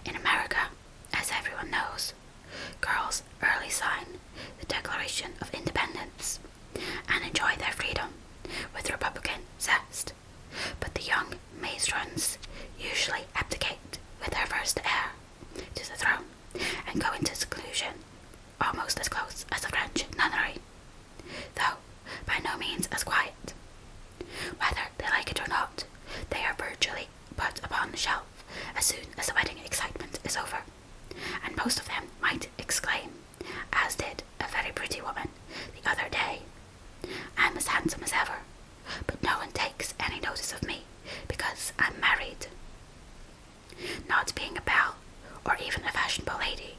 In America, as everyone knows, girls early sign the Declaration of Independence and enjoy their freedom with Republican zest, but the young matrons usually abdicate with their first heir to the throne and go into seclusion, almost as close as the French nunnery, though by no means as quiet. Whether they like it or not, they are virtually put upon the shelf as soon as the wedding excitement is over, and most of them might exclaim, as did a very pretty woman the other day, "I'm as handsome as ever, but no one takes any notice of me because I'm married." Not being a belle, or even a fashionable lady,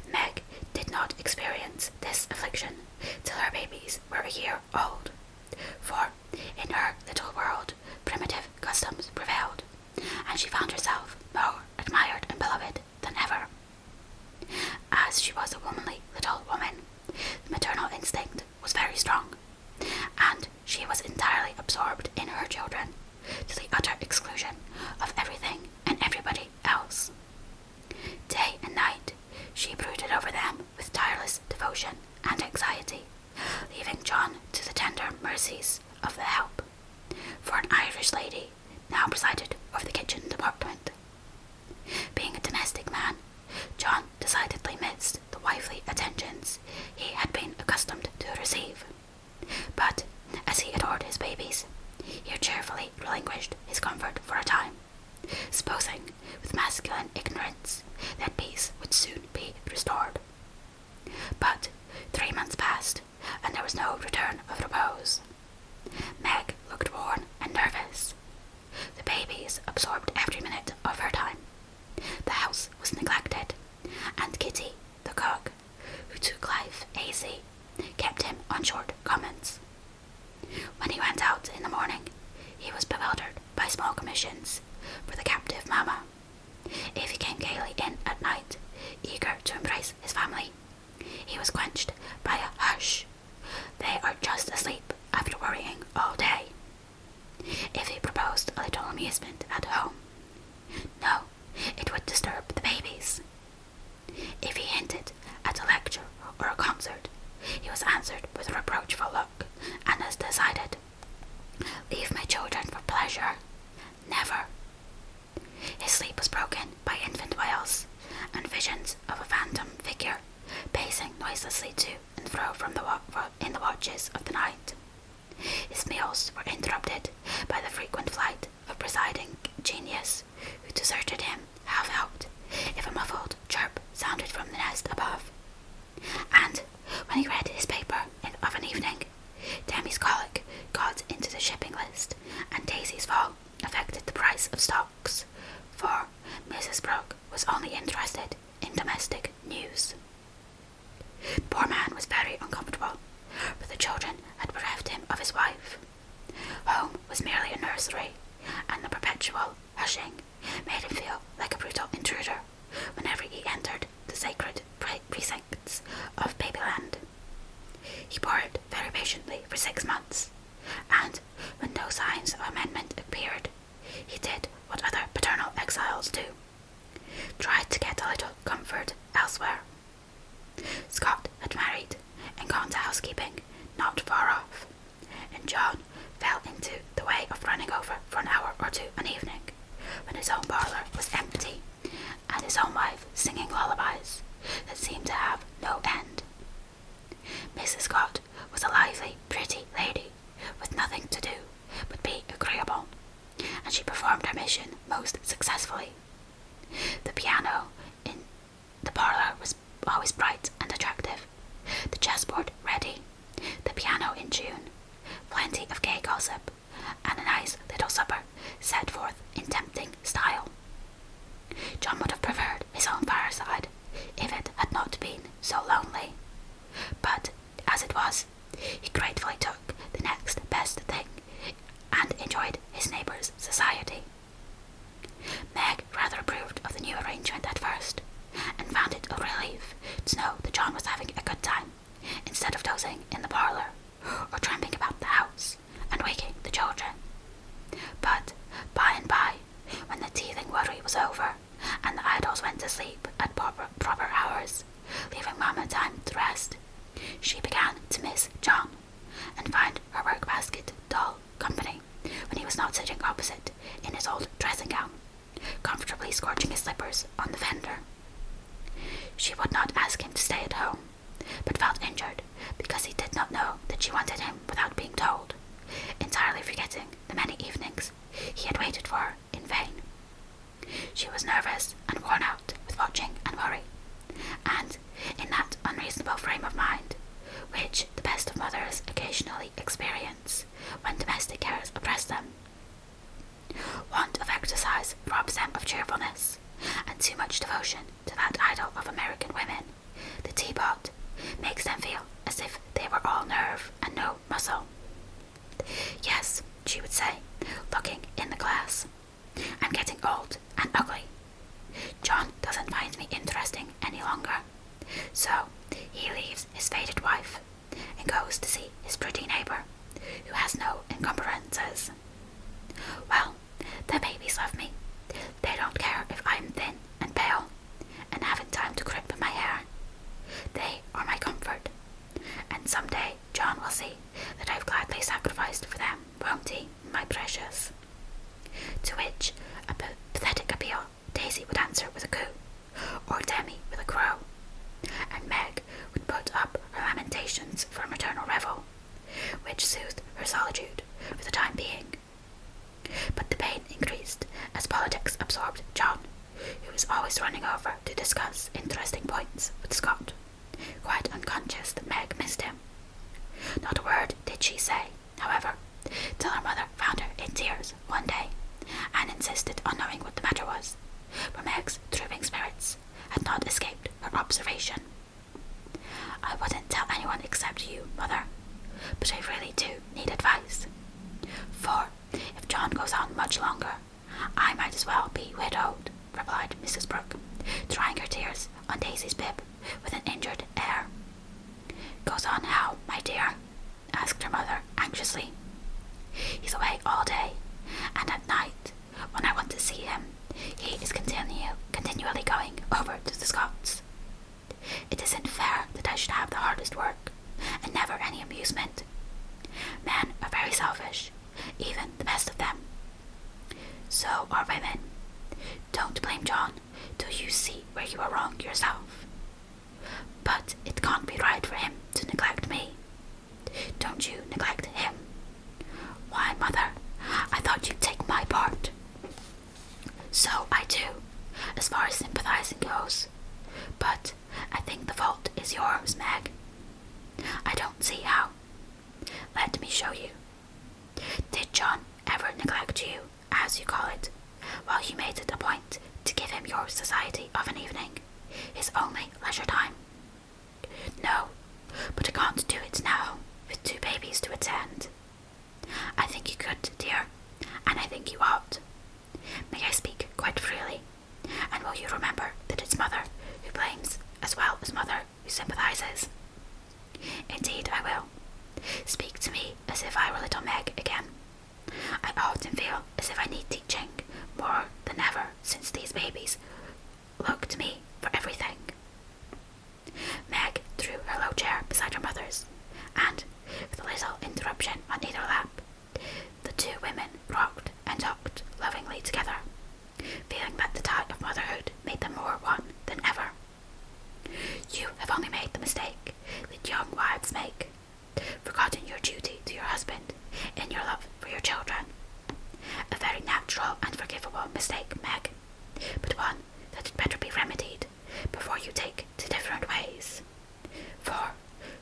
Meg did not experience this affliction till her babies were a year old, for in her little world primitive customs prevailed, and she found herself more admired and beloved than ever. As she was a womanly little woman, the maternal instinct was very strong, and she was entirely absorbed in her children, to the utter exclusion of everything and everybody else. Day and night she brooded over them with tireless devotion and anxiety, leaving John to the tender mercies of the help, for an Irish lady now presided over the kitchen department. Being a domestic man, John decidedly missed the wifely attentions he had been accustomed to receive, but as he adored his babies, he cheerfully relinquished his comfort for a time, supposing with masculine ignorance that peace would soon be restored. But 3 months passed, and there was no return of repose. Meg looked worn and nervous. The babies absorbed every minute of her time. The house was neglected, and Kitty, the cook, who took life easy, kept him on short comments. When he went out in the morning, he was bewildered by small commissions for the captive mamma. If he came gaily in at night, eager to embrace his family, he was quenched by a "hush, they are just asleep after worrying all day." If he proposed a little amusement at home, no, it would disturb the babies. If he hinted at a lecture or a concert, he was answered with a reproachful look, and as decided, "Leave my children for pleasure, never." His sleep was broken by infant wails and visions of a phantom figure pacing noiselessly to and fro in the watches of the night. His meals were interrupted by the frequent flight of presiding genius, who deserted him half-helped if a muffled chirp sounded from the nest above. And when he read his paper of an evening, Demi's colic got into the shipping list, and Daisy's fall affected the price of stocks, for Mrs. Brooke was only interested in domestic news. The poor man was very uncomfortable, for the children had bereft him of his wife. Home was merely a nursery, and the perpetual hushing made him feel like a brutal intruder whenever he entered the sacred precincts of Babyland. He bore it very patiently for 6 months, and when no signs of amendment appeared, he did what other paternal exiles do, tried to get a little comfort elsewhere. Scott had married and gone to housekeeping not far off, and John fell into the way of running over for an hour or two an evening, when his own parlour was empty, and his own wife singing lullabies that seemed to have no end. Mrs. Scott was a lively, pretty lady, with nothing to do but be agreeable, and she performed her mission most successfully. The piano in the parlour was always bright and attractive, the chessboard ready, the piano in tune, plenty of gay gossip, and a nice little supper set forth in tempting style. John would have preferred his own fireside if it had not been so lonely, but as it was, he gratefully took the next best thing and enjoyed his neighbours' society. Meg rather approved of the new arrangement at first, and found it a relief to know that John was having a good time, instead of dozing in the parlour, or tramping about the house, and waking the children. But by and by asleep at proper hours, leaving Mama time to rest, she began to miss John and find her work basket dull company when he was not sitting opposite in his old dressing gown, comfortably scorching his slippers on the fender. She would not ask him to stay at home, but felt injured because he did not know that she wanted him without being told, entirely forgetting the many evenings he had waited for her in vain. She was nervous and worn out with watching and worry, and in that unreasonable frame of mind which the best of mothers occasionally experience when domestic cares oppress them. Want of exercise robs them of cheerfulness, and too much devotion to that idol of American women, the teapot, makes them feel as if they were all nerve and no muscle. Yes, she would say, looking in the glass, I'm getting old and ugly. John doesn't find me interesting any longer, so he leaves his faded wife and goes to see his pretty neighbour, who has no encumbrances. Well, the babies love me. They don't care if I'm thin and pale and haven't time to grip my hair. They are my comfort, and someday John will see that I've gladly sacrificed for them, won't he, my precious? To which a pathetic appeal Daisy would answer with a coo, or Demi with a crow, and Meg would put up her lamentations for a maternal revel, which soothed her solitude for the time being. But the pain increased as politics absorbed John, who was always running over to discuss interesting points with Scott, quite unconscious that Meg missed him. Not a word did she say, however, till her mother found her in tears one day, and insisted on knowing what the matter was, for Meg's drooping spirits had not escaped her observation. I wouldn't tell anyone except you, Mother, but I really do need advice. For if John goes on much longer, I might as well be widowed, replied Mrs. Brooke, drying her tears on Daisy's bib with an injured air. Goes on how, my dear? Asked her mother anxiously. He's away all day, and at night, when I want to see him, he is continually going over to the Scots. It isn't fair that I should have the hardest work, and never any amusement. Men are very selfish, even the best of them. So are women. Don't blame John till you see where you are wrong yourself. But it can't be right for him to neglect me. Don't you neglect him. Why, Mother, I thought you'd take my part. So I do, as far as sympathizing goes. But I think the fault is yours, Meg. I don't see how. Let me show you. Did John ever neglect you, as you call it, while you made it a point to give him your society of an evening, his only leisure time? No, but I can't do it now, with 2 babies to attend. I think you could, dear, and I think you ought. May I speak quite freely, and will you remember that it's Mother who blames as well as Mother who sympathizes? Indeed I will. Speak to me as if I were little Meg again. I often feel as if I need teaching more than ever since these babies look to me for everything. Meg drew her low chair beside her mother's, and, with a little interruption on either lap, the 2 women rocked and talked lovingly together, feeling that the tie of motherhood made them more one than ever. You have only made the mistake that young wives make, forgotten your duty to your husband in your love for your children. A very natural and forgivable mistake, Meg, but one that had better be remedied before you take to different ways. For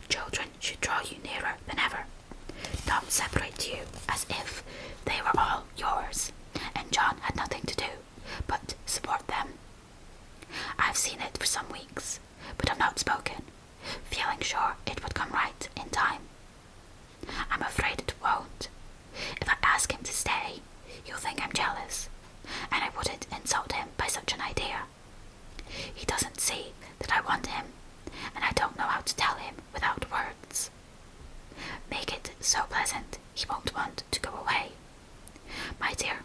children should draw you nearer than ever, not separate you as if they were all yours, and John had nothing to do but support them. I've seen it for some weeks, but have not spoken, feeling sure it would come right in time. I'm afraid it won't. If I ask him to stay, he'll think I'm jealous, and I wouldn't insult him by such an idea. He doesn't see that I want him, and I don't know how to tell him without words. Make it so pleasant he won't want to go away. My dear,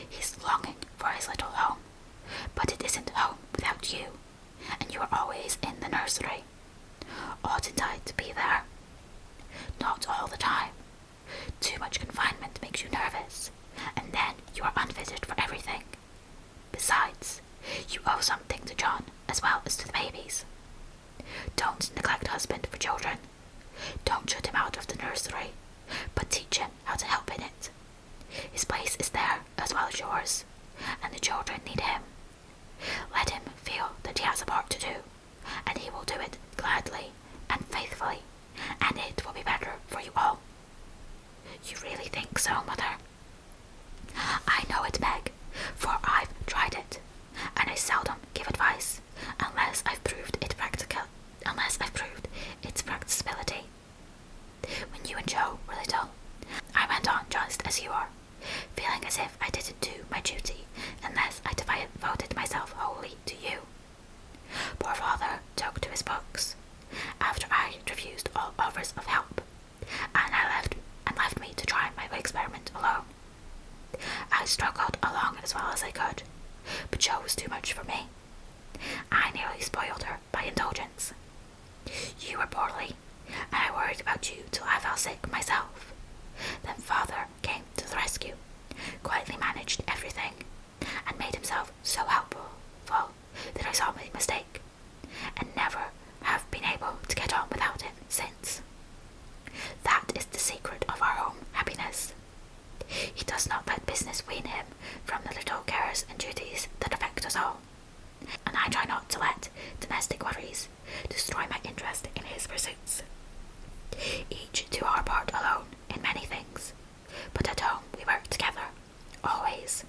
he's longing for his little home, but it isn't home without loved you, and you were always in the nursery. Oughtn't I to be there? Not all the time. Too much confinement makes you nervous, and then you are unfitted for everything. Besides, you owe something to John as well as to the babies. Don't neglect husband for children. Don't shut him out of the nursery, but teach him how to help in it. His place is there as well as yours, and the children need him. Let him feel that he has a part to do, and he will do it gladly and faithfully, and it will be better for you all. You really think so, Mother? I know it, Meg, for I've tried it, and I seldom give advice unless I've proved its practicability. When you and Joe were little, I went on just as you are, feeling as if I didn't do my duty unless I devoted myself wholly to you. Poor father took to his books, after I had refused all offers of help, and left me to try my experiment alone. I struggled along as well as I could, but Joe was too much for me. I nearly spoiled her by indulgence. You were poorly, and I worried about you till I fell sick myself. Then father came to the rescue, quietly managed everything, and made himself so helpful that I saw my mistake, and never have been able to get on without him since. That is the secret of our home happiness. He does not let business wean him from the little cares and duties that affect us all, and I try not to let domestic worries destroy my interest in his pursuits. Each do our part alone in many things, but at home we work together, always.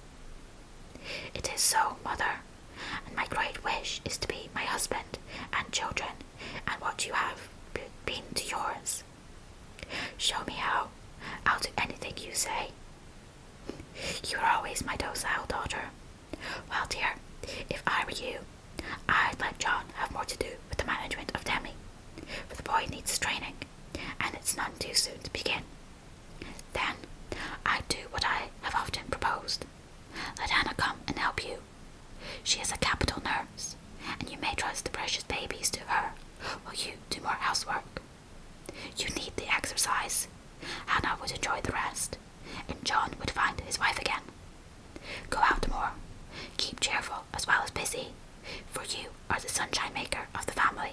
It is so, Mother, and my great wish is to be my husband and children, and what you have been to yours. Show me how. I'll do anything you say. You are always my docile daughter. Well, dear, if I were you, I'd let John have more to do with the management of Demi, for the boy needs training, and it's none too soon to begin. Then I'd do what I have often proposed. Let Hannah come and help you. She is a capital nurse, and you may trust the precious babies to her while you do more housework. You need the exercise. Hannah would enjoy the rest, and John would find his wife again. Go out more. Keep cheerful as well as busy, for you are the sunshine maker of the family,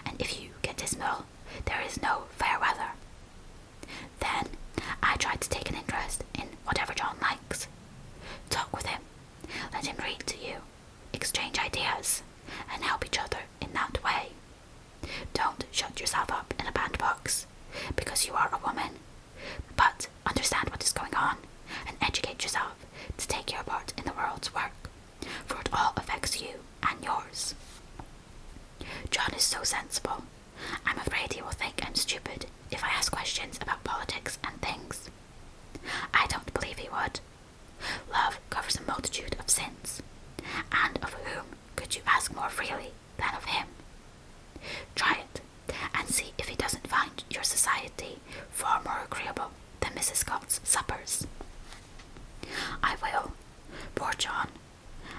and if you get dismal, there is no fair weather. Then I try to take an interest in whatever John likes. Talk with him. Let him read to you. Exchange ideas, and help each other in that way. Don't shut yourself up in a bandbox, because you are a woman, but understand what is going on, and educate yourself to take your part in the world's work, for it all affects you and yours. John is so sensible. I'm afraid he will think I'm stupid if I ask questions about politics and things. I don't believe he would. Love covers a multitude of sins, and of whom could you ask more freely than of him? Try it, and see if he doesn't find your society far more agreeable than Mrs. Scott's suppers. I will. Poor John.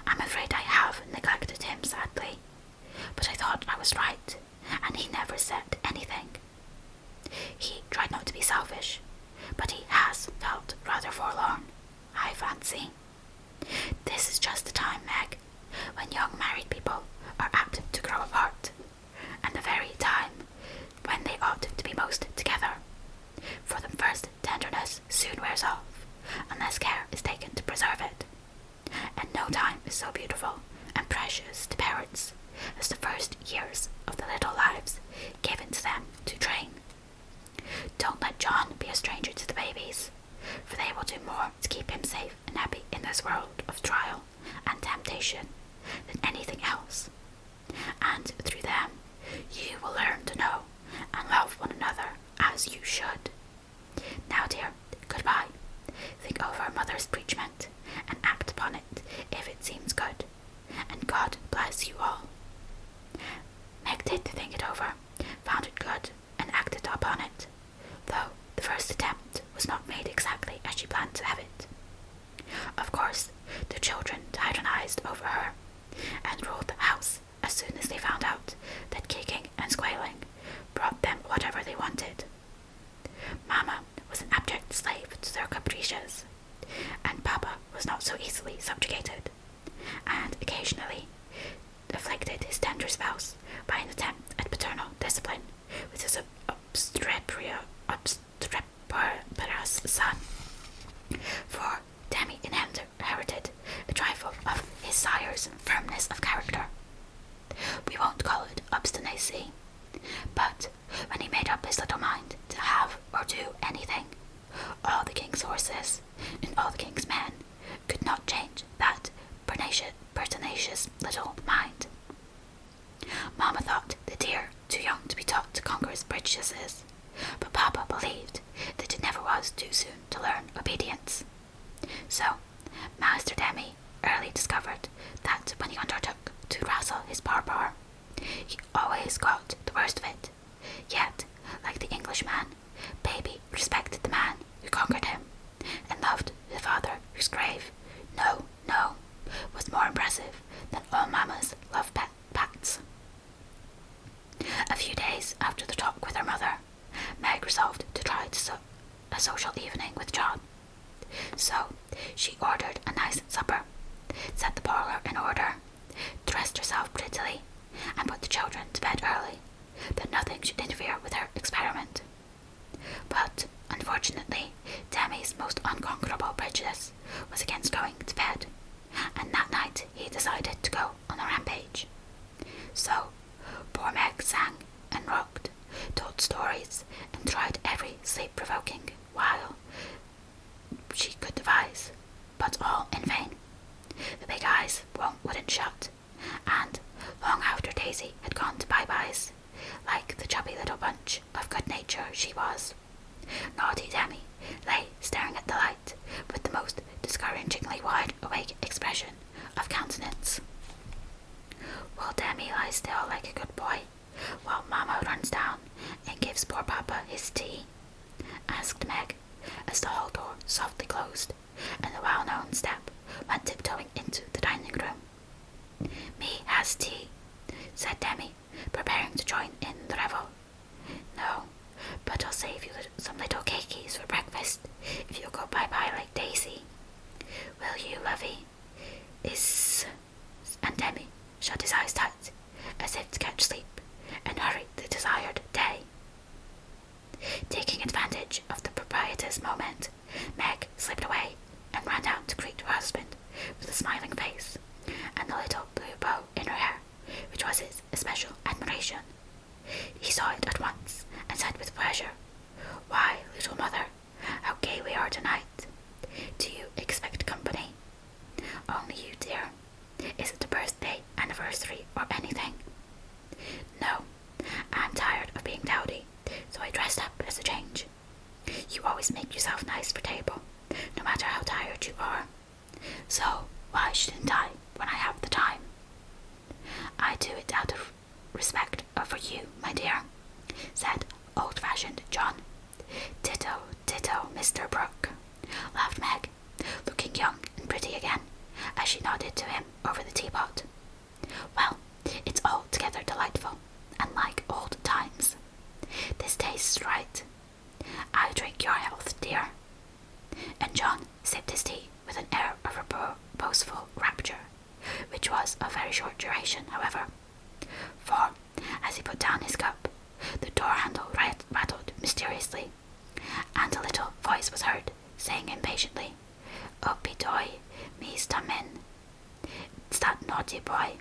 I'm afraid I have neglected him sadly, but I thought I was right, and he never said anything. He tried not to be selfish, but he has felt rather forlorn, I fancy. This is just the time, Meg, when young married people are apt to grow apart, and the very time when they ought to be most together, for the first tenderness soon wears off, unless care is taken to preserve it, and no time is so beautiful and precious to parents as the first years of the little lives given to them to train. Don't let John be a stranger to the babies, for they will do more to keep him safe and happy in this world of trial and temptation than anything else, and through them you will learn to know and love one another as you should. Now, dear, goodbye. Think over Mother's preachment, and act upon it if it seems good, and God bless you all. Meg did think it over, found it good, and acted upon it, though the first attempt was not made exactly as she planned to have it. Of course, the children tyrannized over her, and ruled the house castigated, and occasionally afflicted his tender spouse by an attempt at paternal discipline with his obstreperous son. For Demi inherited a trifle of his sire's firmness of character. We won't call it obstinacy, but when he made up his little mind to have or do anything, all the king's horses and all the king's men could not change that pertinacious little mind. Mamma thought the dear too young to be taught to conquer his prejudices, but Papa believed that it never was too soon to learn obedience. So, Master Demi early discovered that when he undertook to wrestle his barbar, he always got the worst of it. Yet, like the Englishman, Baby respected the man who conquered him, and loved the father whose grave "no, no" was more impressive than all Mamma's love pats. A few days after the talk with her mother, Meg resolved to try a social evening with John. So she ordered a nice supper, set the parlour in order, dressed herself prettily, and put the children to bed early, that nothing should interfere with her experiment. But, unfortunately, Demi's most unconquerable prejudice was against going to bed, and that night he decided to go on a rampage. So, poor Meg sang and rocked, told stories, and tried every sleep-provoking while she could devise, but all in vain. The big eyes wouldn't shut, and long after Daisy had gone to bye-byes, like the chubby little bunch of good nature she was, naughty Demi lay staring at the light with the most discouragingly wide-awake expression of countenance. Will Demi lie still like a good boy, while Mamma runs down and gives poor Papa his tea? Asked Meg, as the hall door softly closed, and the well-known step went tiptoeing into the dining room. Me has tea, said Demi, preparing to join in the revel. No, but I'll save you some little cakeys for breakfast if you'll go bye-bye like Daisy. Will you, lovey? And Demi shut his eyes tight, as if to catch sleep, and hurried the desired day. Taking advantage of the proprietor's moment, Meg slipped away and ran down to greet her husband with a smiling face, and a little blue bow in her hair, which was his especial admiration. He saw it at once, and said with pleasure, "Why, little mother, how gay we are tonight! Do you expect company?" "Only you, dear. Is it a birthday, anniversary, or anything?" "No, I'm tired of being dowdy, so I dressed up as a change. You always make yourself nice for table, no matter how tired you are. So why shouldn't I when I have the time?" "I do it out of respect for you, my dear," said old-fashioned John. "Ditto, ditto, Mr. Brooke," laughed Meg, looking young and pretty again, as she nodded to him over the teapot. "Well, it's altogether delightful, and like old times. This tastes right. I drink your health, dear." And John sipped his tea with an air of reposeful rapture, which was of very short duration, however, for, as he put down his cup, the door-handle rattled mysteriously, and a little voice was heard, saying impatiently, "Uppy doy, me's come in. It's that naughty boy.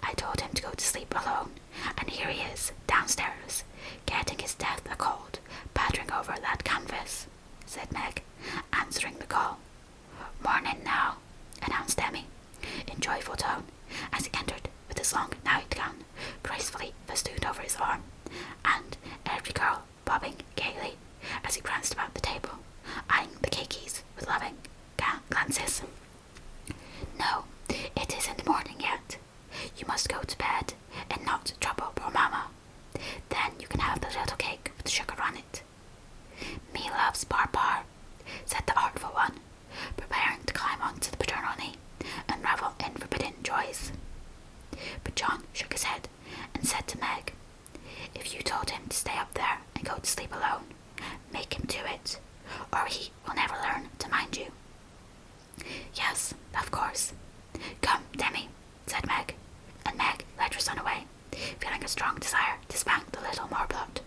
I told him to go to sleep alone, and here he is, downstairs, getting his death a cold, pattering over that canvas," said Meg, answering the call. "Morning now," announced Demi, in joyful tone, as he entered with his long nightgown gracefully festooned over his arm, and every girl bobbing gaily as he pranced about the table, eyeing the cakeys with loving glances. "No, it isn't morning yet. You must go to bed and not trouble poor Mamma. Then you can have the little cake with sugar on it." "Me loves barbar," said the artful one, preparing to climb onto the paternal knee and revel in forbidden joys. But John shook his head and said to Meg, "If you told him to stay up there and go to sleep alone, make him do a strong desire to spank the little marplot,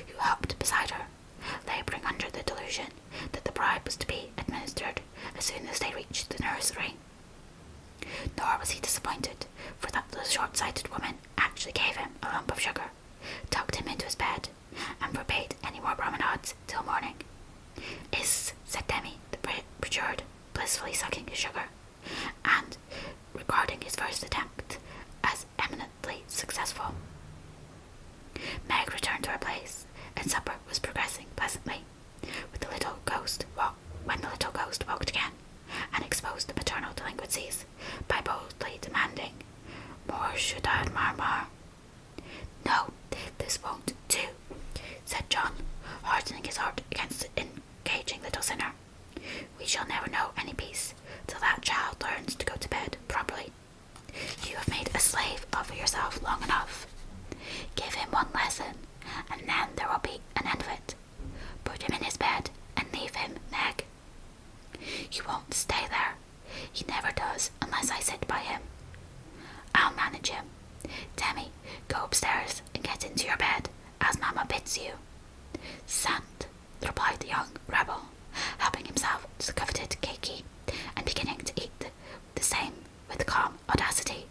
who hopped beside her, labouring under the delusion that the bribe was to be administered as soon as they reached the nursery. Nor was he disappointed, for that the short-sighted woman actually gave him a lump of sugar, tucked him into his bed, and forbade any more promenades till morning. "Is," said Demi, the perjured, blissfully sucking his sugar, and regarding his first attempt as eminently successful. Meg returned to her place, and supper was progressing pleasantly, with the little ghost when the little ghost walked again, and exposed the maternal delinquencies by boldly demanding, "More should I admire?" "No, this won't do," said John, hardening his heart against the engaging little sinner. "We shall never know any peace till that child learns to go to bed properly. You have made a slave of yourself long enough. Give him one lesson, and then there will be an end of it. Put him in his bed and leave him, Meg." "He won't stay there. He never does unless I sit by him." "I'll manage him. Demi, go upstairs and get into your bed, as Mamma bids you." "Sant," replied the young rebel, helping himself to the coveted cakey, and beginning to eat the same with calm audacity.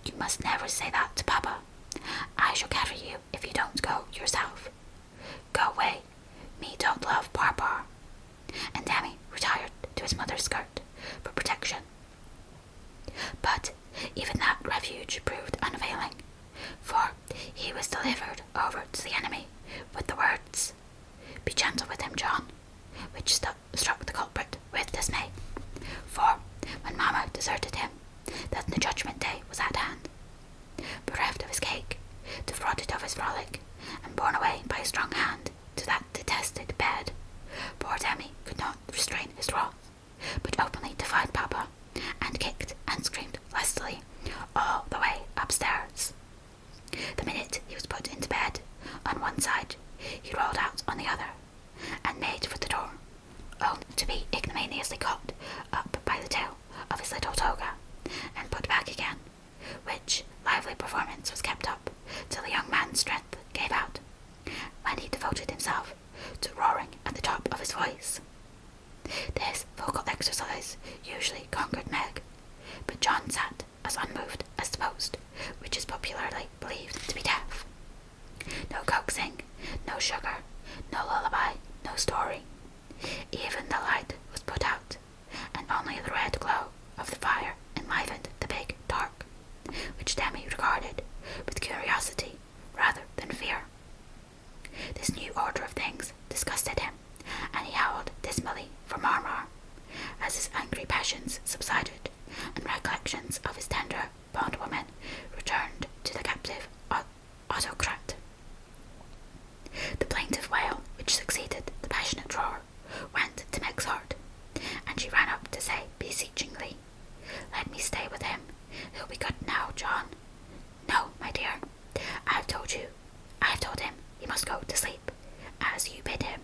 "You must never say that to Papa. I shall carry you if you don't go yourself. Go away. Me don't love Par. And Demi retired to his mother's skirt for protection. But even that refuge proved unavailing, for he was delivered over to the enemy with the words, "Be gentle with him, John," which struck the culprit with dismay, for when Mamma deserted him, that the judgment day was at hand. Bereft of his cake, defrauded of his frolic, and borne away by a strong hand to that detested bed, poor Demi could not restrain his wrath, but openly defied Papa, and kicked and screamed lustily all the way upstairs. The minute he was put into bed on one side, he rolled out on the other, and made for the door, only to be ignominiously caught up by the tail of his little toga, and put back again, which lively performance was kept up till the young man's strength gave out, when he devoted himself to roaring at the top of his voice. This vocal exercise usually conquered Meg, but John sat as unmoved as the post, which is popularly believed to be deaf. No coaxing, no sugar, no lullaby, no story. Even the light was put out, and only the red glow of the fire enlivened the big dark, which Demi regarded with curiosity rather than fear. This new order of things disgusted him, and he howled dismally for Marmar, as his angry passions subsided, and recollections of his tender bondwoman returned to the captive autocrat. The plaintive wail which succeeded the passionate roar went to Meg's heart, and she ran up to say beseechingly, "Let me stay with him. He'll be good now, John." "No, my dear. I've told him he must go to sleep, as you bid him,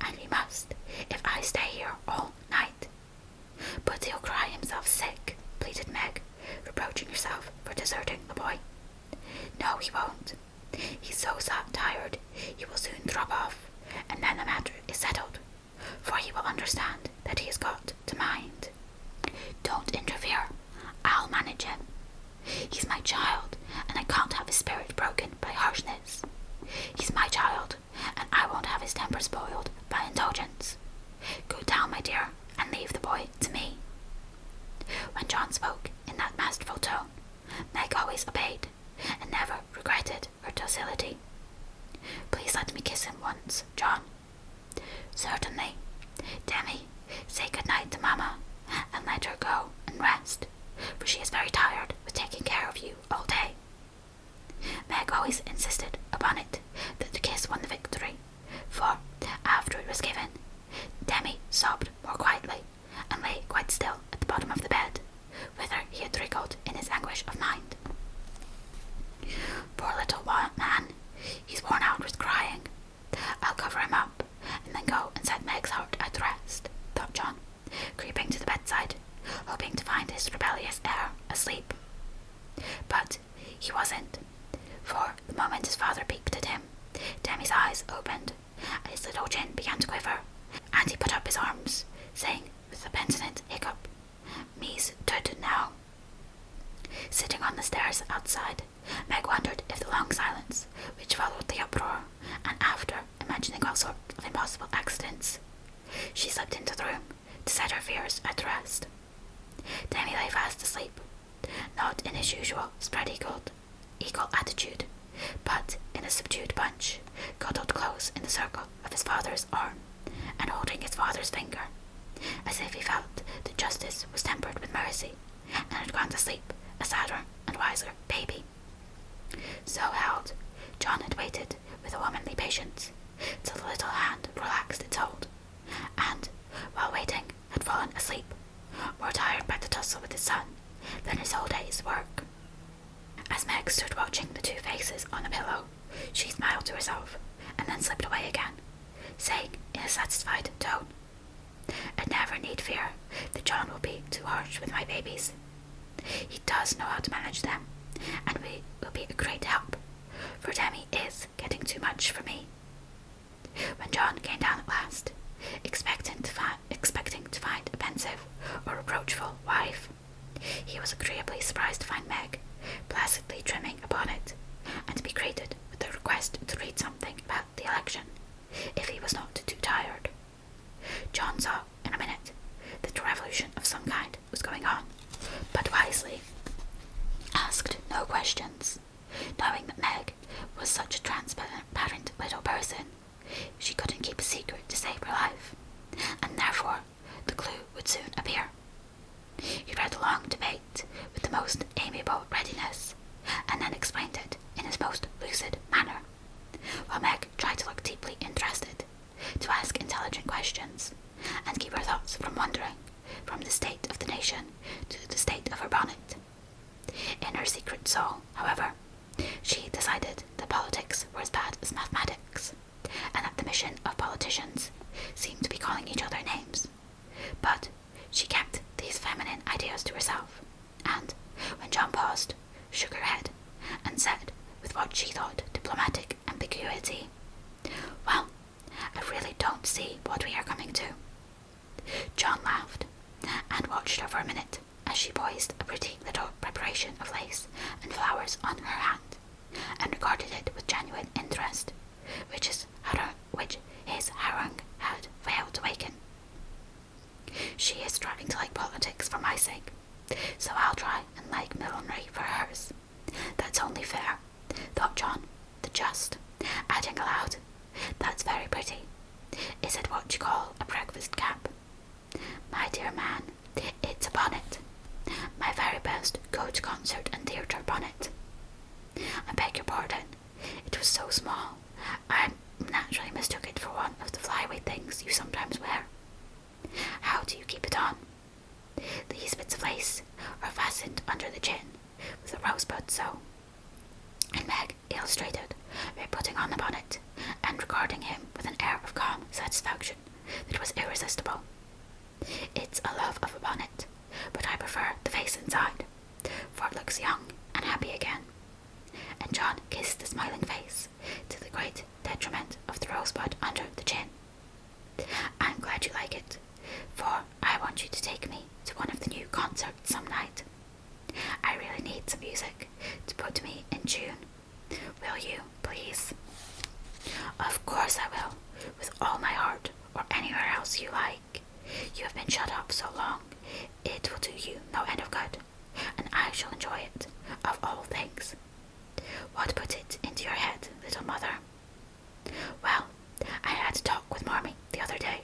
and he must, if I stay here all night." "But he'll cry himself sick," pleaded Meg, reproaching herself for deserting the boy. "No, he won't. He's so tired he will soon drop off, and then the matter is settled, for he will understand that he has got to mind. Don't interfere. I'll manage him. He's my child, and I can't have his spirit broken by harshness. He's my child, and I won't have his temper spoiled by indulgence. Go down, my dear, and leave the boy to me." When John spoke in that masterful tone, Meg always obeyed, and never regretted her docility. "Please let me kiss him once, John." "Certainly. Demi, say good night to Mamma, and let her go and rest, for she is very tired with taking care of you all day." Meg always insisted upon it that the kiss won the victory, for, after it was given, Demi sobbed more quietly, and lay quite still at the bottom of the bed, whither he had wriggled in his anguish of mind. "Poor little man, he's worn out with crying. I'll cover him up, and then go and set Meg's heart at rest," thought John, creeping to the bedside, hoping to find his rebellious heir asleep. But he wasn't. eyes opened, and his little chin began to quiver, and he put up his arms, saying with a penitent hiccup, "Me's dead now." Sitting on the stairs outside, Meg wondered if the long silence which followed the uproar, and after imagining all sorts of impossible accidents, she slipped into the room to set her fears at rest. Demi lay fast asleep, not in his usual spread-eagled attitude, but in a subdued bunch, cuddled close in the circle of his father's arm, and holding his father's finger, as if he felt that justice was tempered with mercy, and had gone to sleep a sadder and wiser baby. So held, John had waited with a womanly patience till the little hand relaxed its hold, and, while waiting, had fallen asleep, more tired by the tussle with his son than his whole day's work. As Meg stood watching the two faces on the pillow, she smiled to herself, and then slipped away again, saying in a satisfied tone, "I never need fear that John will be too harsh with my babies. He does know how to manage them, and we will be a great help, for Demi is getting too much for me." When John came down at last, expecting to find a pensive or reproachful wife, he was agreeably surprised to find Meg placidly trimming a bonnet, and to be greeted with the request to read something about the election, if he was not too tired. John saw in a minute that a revolution of some kind was going on, but wisely asked no questions, knowing that Meg was such a transparent little person, she couldn't keep a secret to save her life, and therefore the clue would soon appear. He read a long debate with the most amiable readiness, and then explained it in his most lucid manner, while Meg tried to look deeply interested, to ask intelligent questions, and keep her thoughts from wandering from the state of the nation to the state of her bonnet. In her secret soul, however, she decided that politics were as bad as mathematics, and that the mission of politicians seemed to be calling each other names. But she kept these feminine ideas to herself, and, when John paused, shook her head, and said, with what she thought diplomatic ambiguity, "Well, I really don't see what we are coming to." John laughed, and watched her for a minute as she poised a pretty little preparation of lace and flowers on her hand, and regarded it with genuine interest, which his harangue had failed to waken. "She is trying to like politics for my sake, so I'll try and like millinery for hers. That's only fair," thought John the just, adding aloud, "That's very pretty. Is it what you call a breakfast cap?" "My dear man, it's a bonnet. My very best coach concert and theatre bonnet." "I beg your pardon. It was so small. I naturally mistook it for one of the flyweight things you sometimes wear." "How do you keep it on?" "These bits of lace are fastened under the chin with a rosebud sew." And Meg illustrated by putting on the bonnet and regarding him with an air of calm satisfaction that was irresistible. "It's a love of a bonnet, but I prefer the face inside, for it looks young and happy again." And John kissed the smiling face, to the great detriment of the rosebud under the chin. "I'm glad you like it, for I want you to take me to one of the new concerts some night. I really need some music to put me in tune. Will you, please?" "Of course I will, with all my heart, or anywhere else you like. You have been shut up so long, it will do you no end of good, and I shall enjoy it, of all things. What put it into your head, little mother?" "Well, I had a talk with Marmee the other day,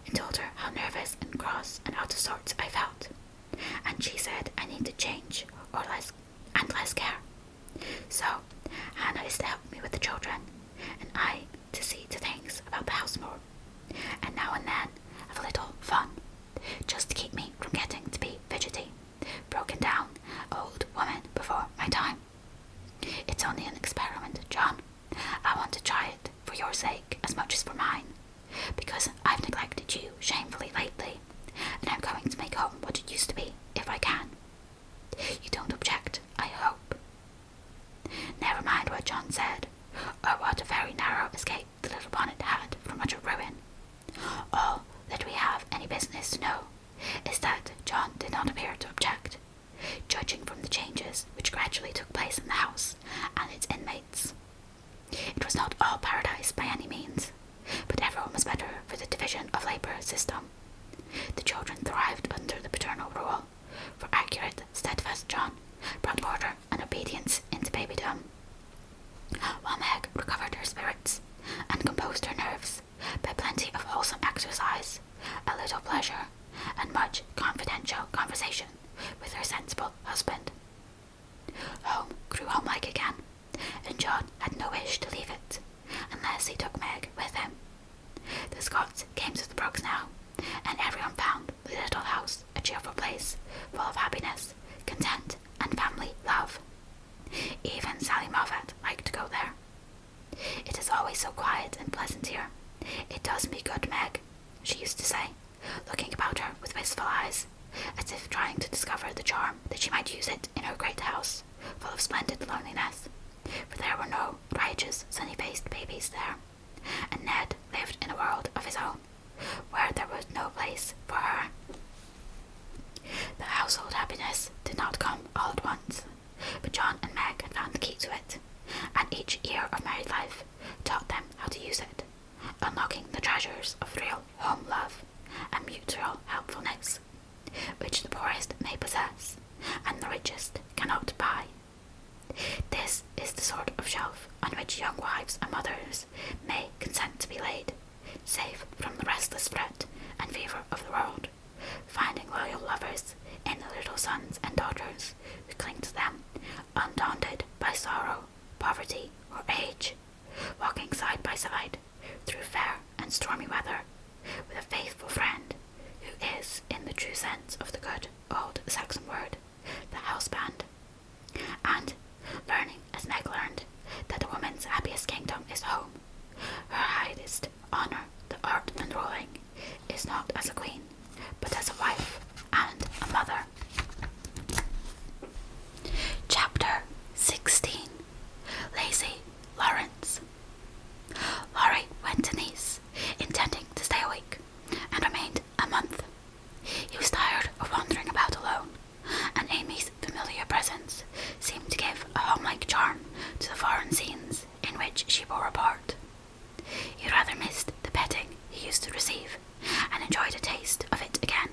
and told her how nervous and cross and out of sorts I felt, and she said I needed change or less care. So Hannah is to help me with the children, and I to see to things about the house more, and now and then have a little fun, just to keep me from getting to be fidgety, broken down old woman before my time. It's only an experiment, John. I want to try it for your sake as much as for mine, because I've neglected you shamefully lately, and I'm going to make home what it used to be, if I can. You don't object, I hope." Never mind what John said, or what a very narrow escape the she might use it in her great house, full of splendid loneliness, for there were no righteous, sunny-faced babies there, and Ned lived in a world of his own, where there was no place for her. The household happiness did not come all at once, but John and Meg had found the key to it, and each year of married life taught them how to use it, unlocking the treasures of real home love and mutual helpfulness, which the poorest may possess, and the richest cannot buy. This is the sort of shelf on which young wives and mothers may consent to be laid, safe from the restless fret and fever of the world, finding loyal lovers in the little sons and daughters who cling to them, undaunted by sorrow, poverty, or age, walking side by side through fair and stormy weather with a faithful friend who is, in the true sense of the good old Saxon word, the houseband, and learning as Meg learned that a woman's happiest kingdom is home, her highest honour, the art and ruling, is not as a queen, but as a wife and a mother. Chapter 16. Lazy Lawrence. Laurie went to Nice, intending to stay a week, and remained a month. He was tired of wandering about alone, and Amy's familiar presence seemed to give a home-like charm to the foreign scenes in which she bore a part. He rather missed the petting he used to receive, and enjoyed a taste of it again,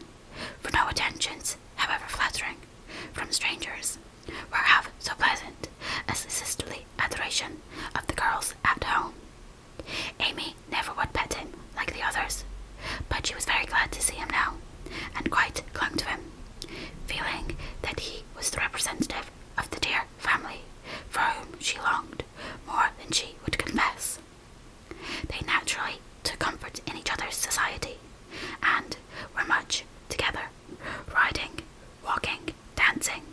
for no attentions, however flattering, from strangers were half so pleasant as the sisterly adoration of the girls at home. Amy never would pet him like the others, but she was very glad to see him now, and quite clung to him, feeling that he was the representative of the dear family for whom she longed more than she would confess. They naturally took comfort in each other's society, and were much together, riding, walking, dancing,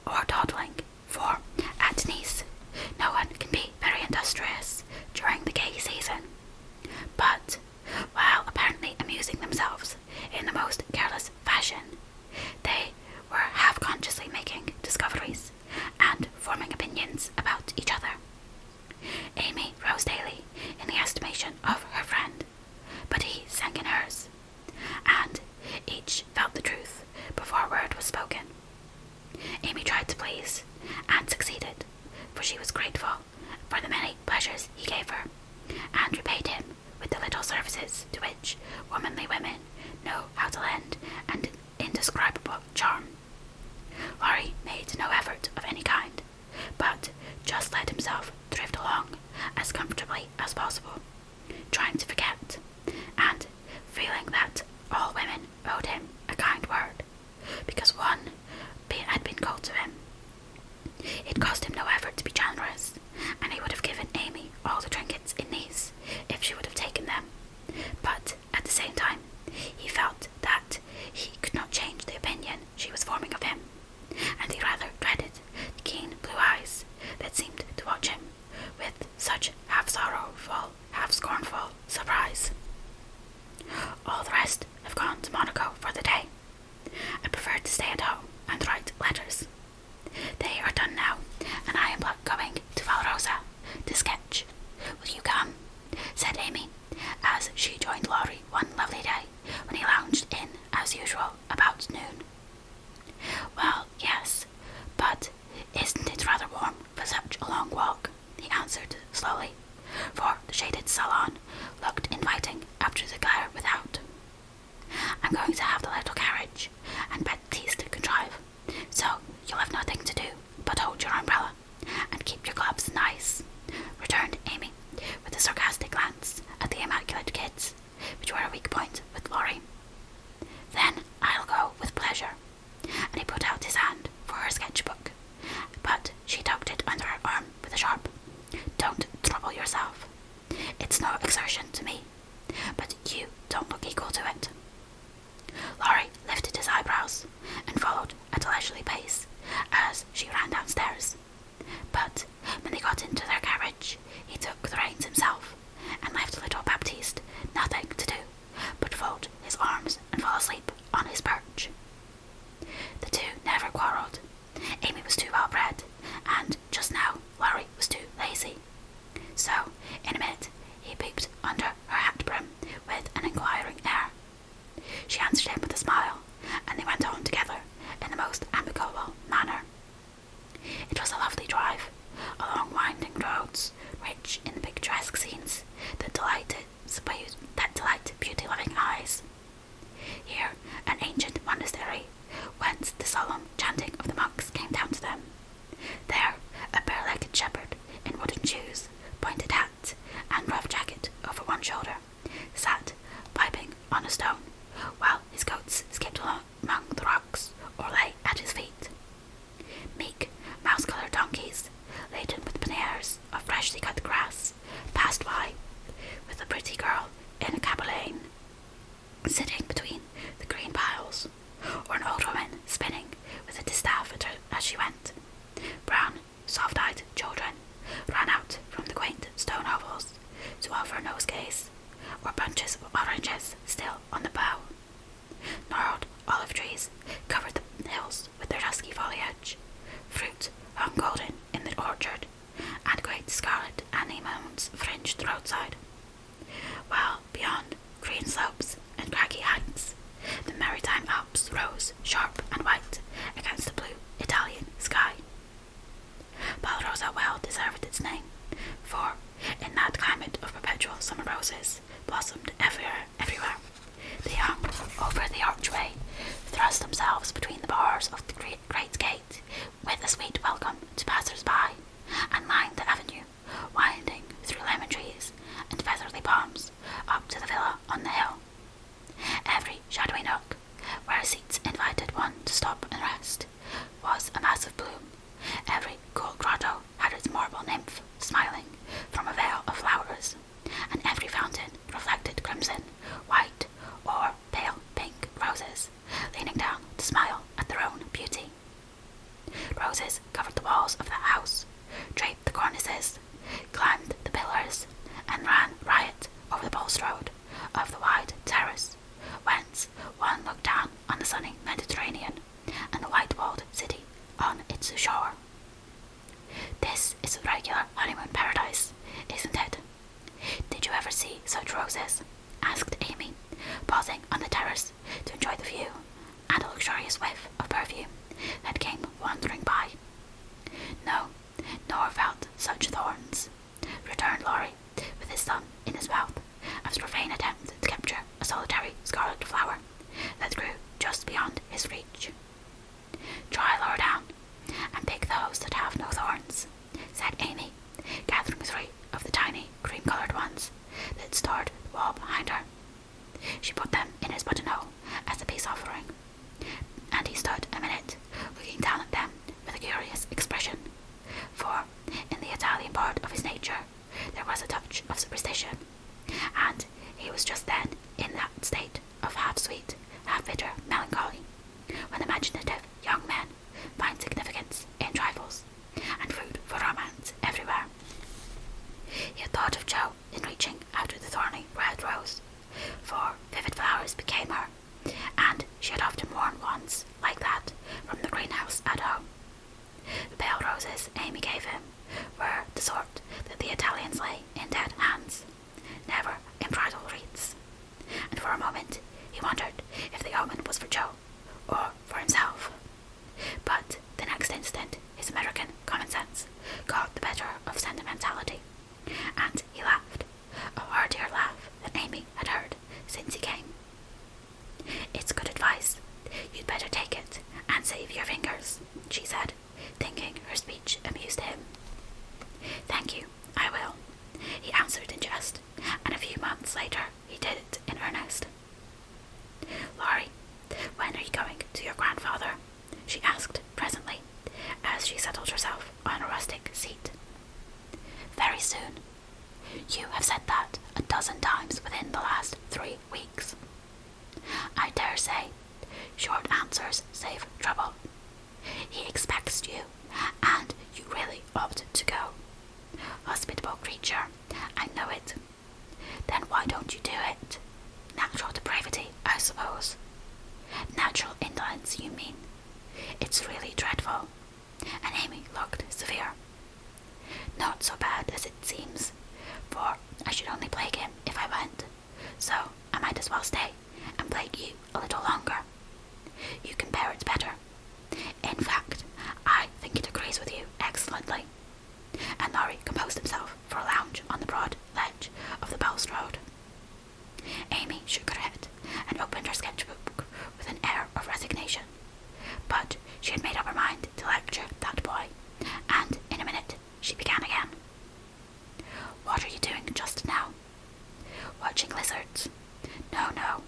or dawdling, for at Nice no one can be very industrious during the gay season. But, while apparently amusing themselves in the most careless fashion, they were half-consciously making discoveries and forming opinions about each other. Amy rose daily in the estimation of her friend, but he sank in hers, and each felt the truth before a word was spoken. Amy tried to please, and succeeded, for she was grateful for the many pleasures he gave her, and repaid him with the little services to which womanly women know how to lend an indescribable charm. Laurie made no effort of any kind, but just let himself drift along as comfortably as possible, trying to forget, and feeling that all women owed him a kind word, because one had been called to him. It cost him no effort to be generous, and he would have given Amy all the trinkets in Nice if she would have taken them, but at the same time he felt that he could not change the opinion she was forming of him, and he rather dreaded the keen blue eyes that seemed to watch him with such half-sorrowful, half-scornful surprise. All the rest have gone to Monaco for the day. I prefer to stay at home and write letters. They are done now, and I am going to Valrosa to sketch. Will you come? Said Amy, as she joined Laurie one lovely day when he lounged in, as usual, about noon. Well, yes, but isn't it rather warm for such a long walk? He answered slowly, for the shaded salon looked inviting after the glare without. I'm going to have the little carriage and Baptiste contrive, so you'll have nothing to do but hold your umbrella and keep your gloves nice, returned Amy, with a sarcastic glance at the immaculate kids, which were a weak point with Laurie. Then I'll go with pleasure, and he put out his hand for her sketchbook, but she tucked it under her arm with a sharp, "Don't trouble yourself. It's no exertion to me, but you don't look equal to it." Laurie lifted his eyebrows and followed at a leisurely pace as she ran downstairs, but when they got into their carriage he took the reins himself and left little Baptiste nothing to do but fold his arms and fall asleep on his perch. The two never quarrelled she went. Brown, soft-eyed children ran out from the quaint stone hovels to offer nosegays, or bunches of oranges still on the bough. Gnarled olive trees covered the hills with their dusky foliage. Fruit hung golden in the orchard, and great scarlet anemones fringed the roadside. While beyond green slopes and craggy heights, the maritime Alps rose sharp and white against the blue Italian sky. Valrosa well deserved its name, for in that climate of perpetual summer roses blossomed everywhere. They hung over the archway, thrust themselves between the bars of the great gate with a sweet welcome to passers-by, and lined the avenue, winding through lemon trees and feathery palms up to the villa on the hill. Every shadowy nook, where seats invited one to stop and rest, was a mass of bloom. Every cool grotto had its marble nymph smiling from a veil of flowers, and every fountain reflected crimson, white, or pale pink roses, leaning down to smile at their own beauty. Roses covered the walls of the house, draped the cornices, climbed the pillars, and ran riot over the balustrade of the wide terrace, whence one looked down on the sunny Mediterranean and the white-walled city on its shore. This is a regular honeymoon paradise, isn't it? Did you ever see such roses? Asked Amy, pausing on the terrace to enjoy the view and a luxurious whiff of perfume that came wandering by. No, nor felt such thorns, returned Laurie, with his thumb in his mouth, after a vain attempt to capture a solitary scarlet flower that grew just beyond his reach. Try lower down, and pick those that have no thorns, said Amy, gathering 3 of the tiny cream-coloured ones that starred the wall behind her. She put them in his buttonhole as a peace offering, and he stood a minute, looking down at them with a curious expression, for in the Italian part of his nature there was a touch of superstition, and he was just then in that state of half-sweet, half-bitter melancholy, when imaginative young men find significance in trifles, and food for romance everywhere. He had thought of Jo in reaching after the thorny red rose, for vivid flowers became her, and she had often worn ones like that from the greenhouse at home. The pale roses Amy gave him were the sort that the Italians lay in dead hands, never in bridal wreaths, and for a moment he wondered if the omen was for Jo, or for himself. But the next instant his American common sense got the better of sentimentality, and he laughed, a heartier laugh than Amy had heard since he came. It's good advice. You'd better take it and save your fingers, she said, thinking her speech amused him. Thank you, I will, he answered in jest, and a few months later he did it in earnest. Laurie, when are you going to your grandfather? She asked presently, as she settled herself on a rustic seat. Very soon. You have said that a dozen times within the last 3 weeks. I dare say. Short answers save trouble. He expects you, and you really ought to go. Hospitable creature, I know it. Then why don't you do it? Natural depravity, I suppose. Natural indolence, you mean? It's really dreadful. And Amy looked severe. Not so bad as it seems, for I should only plague him if I went, so I might as well stay and plague you a little longer. You can bear it better. In fact, I think it agrees with you excellently. And Laurie composed himself for a lounge on the broad ledge of the balustrade. Amy shook her head and opened her sketchbook with an air of resignation, but she had made up her mind to lecture that boy, and in a minute she began again. What are you doing just now? Watching lizards. No,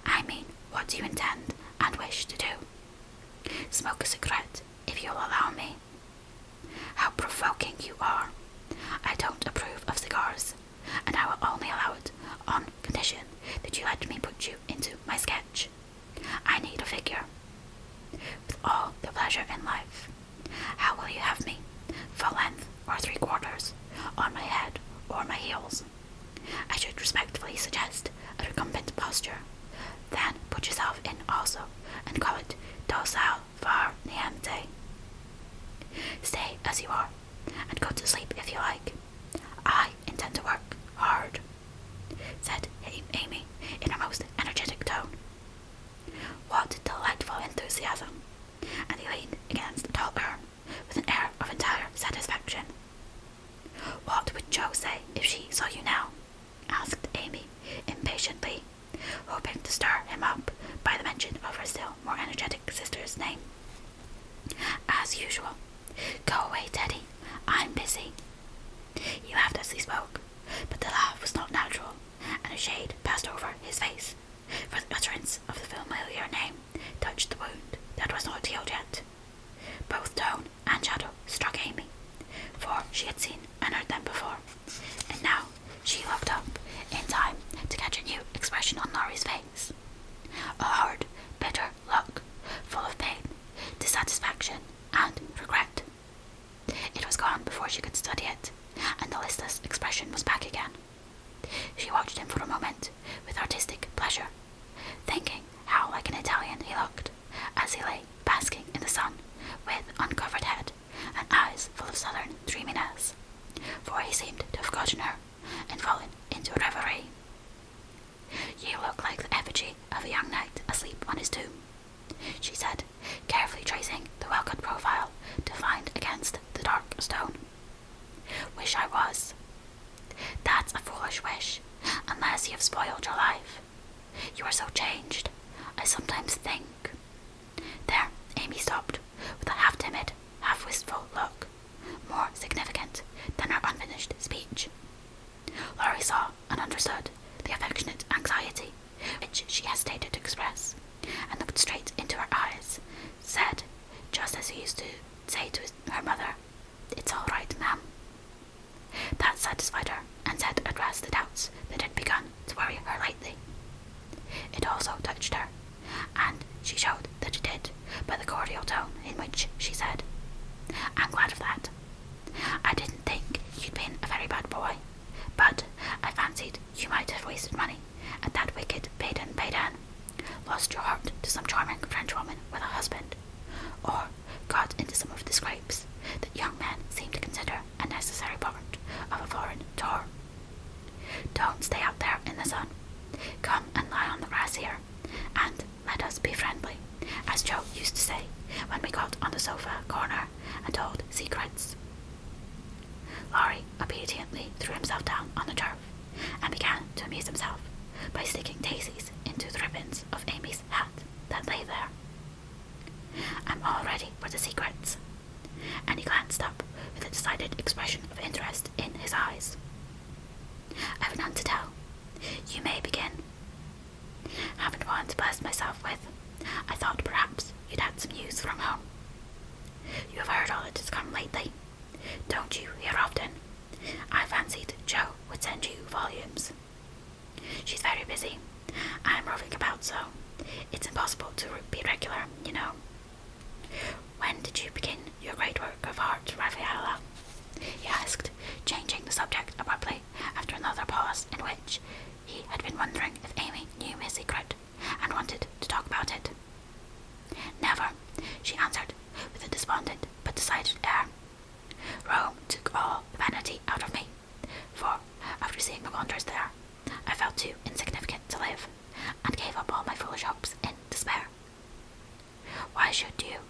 I mean, what do you intend and wish to do? Smoke a cigarette, if you'll allow me. How provoking you are. I don't approve of cigars, and I will only allow it on condition that you let me put you into my sketch. I need a figure. With all the pleasure in life. or 3/4 on my head or my heels. I should respectfully suggest a recumbent posture. Then put yourself in also and call it docile far niente. Stay as you are and go to sleep if you like. I intend to work hard, said Amy in her most energetic tone. What delightful enthusiasm! And he leaned against the tall urn with an air of entire satisfaction. What would Jo say if she saw you now? Asked Amy impatiently, hoping to stir him up by the mention of her still more energetic sister's name. As usual. Go away, Teddy. I'm busy. He laughed as he spoke, but the laugh was not natural, and a shade passed over his face, for the utterance of the familiar name touched the wound that was not healed yet. Both tone and shadow struck Amy, for she had seen and heard them before, and now she looked up in time to catch a new expression on Laurie's face. A hard, bitter look, full of pain, dissatisfaction, and regret. It was gone before she could study it, and the listless expression was back again. She watched him for a moment with artistic pleasure, thinking how like an Italian he looked, as he lay basking in the sun, with uncovered head and eyes full of southern dreaminess, for he seemed to have forgotten her and fallen into a reverie. You look like the effigy of a young knight asleep on his tomb, she said, carefully tracing the well-cut profile defined against the dark stone. Wish I was. That's a foolish wish, unless you have spoiled your life. You are so changed, I sometimes think. There, Amy stopped, with a half-timid, half-wistful look, more significant than her unfinished speech. Laurie saw and understood the affectionate anxiety which she hesitated to express, and looked straight into her eyes, said, just as he used to say to her mother, "It's all right, ma'am." That satisfied her, and set at rest the doubts that had begun to worry her lately. It also touched her, and she showed that it did by the cordial tone in which she said, "I'm glad of that. I didn't think you'd been a very bad boy, but I fancied you might have wasted money at that wicked Baden, lost your heart to some charming Frenchwoman with a husband, or got into some of the scrapes that young men seem to consider a necessary part of a foreign tour. Don't stay out there in the sun. Come and lie on the grass here, and let us be friendly, as Jo used to say when we got on the sofa corner and told secrets." Laurie obediently threw himself down on the turf, and began to amuse himself by sticking daisies into the ribbons of Amy's hat that lay there. "I'm all ready for the secrets," and he glanced up with a decided expression of interest in his eyes. "I've none to tell. You may begin." "Haven't one to bless myself with. I thought perhaps you'd had some news from home. You have heard all that has come lately. Don't you hear often? I fancied Jo would send you volumes. She's very busy. I'm roving about so. It's impossible to be regular, you know. When did you begin your great work of art, Raffaella?" he asked, changing the subject abruptly after another pause in which he had been wondering if Amy knew his secret and wanted to talk about it. "Never," she answered with a despondent but decided air. "Rome took all the vanity out of me, for, after seeing the wonders there, I felt too insignificant to live, and gave up all my foolish hopes in despair." "Why should you,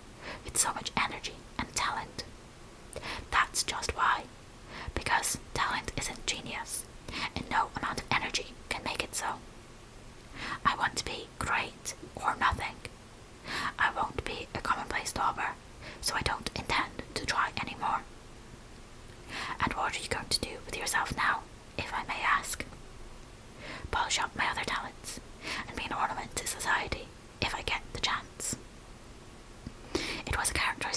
with so much energy and talent?" "That's just why. Because talent isn't genius, and no amount of energy can make it so. I want to be great or nothing. I won't be a commonplace dauber, so I don't intend to try any more." "And what are you going to do with yourself now, if I may ask?" "Polish up my other talents, and be an ornament to society, if I get the chance." It was a characteristic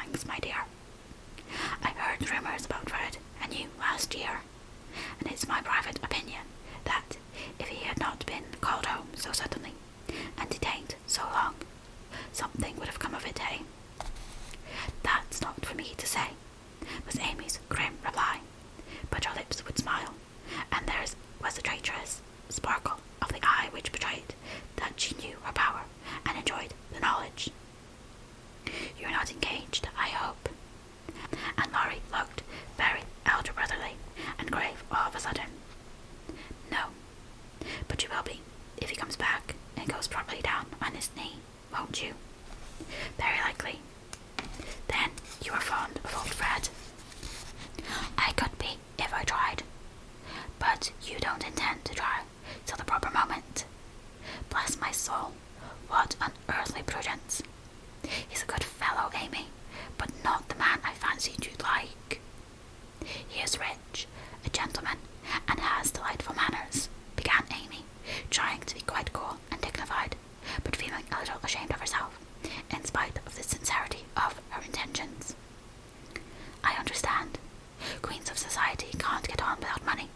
feelings, my dear. I heard rumours about Fred and you last year, and it's my private opinion that if he had not been called home so suddenly and detained so long, something would have come of it, eh? That's not for me to say, was Amy's grim reply, but her lips would smile, and there was a traitorous sparkle of the eye which betrayed that she knew her power and enjoyed the knowledge. You're not engaged, I hope? And Laurie looked very elder brotherly and grave all of a sudden. No, but you will be if he comes back and goes properly down on his knee, won't you? Very likely. Then you are fond of old Fred. I could be if I tried, but you don't intend to try till the proper moment. Bless my soul, what unearthly prudence. He's a good fellow, Amy, but not the man I fancied you'd like. He is rich, a gentleman, and has delightful manners, began Amy, trying to be quite cool and dignified, but feeling a little ashamed of herself, in spite of the sincerity of her intentions. I understand. Queens of society can't get on without money.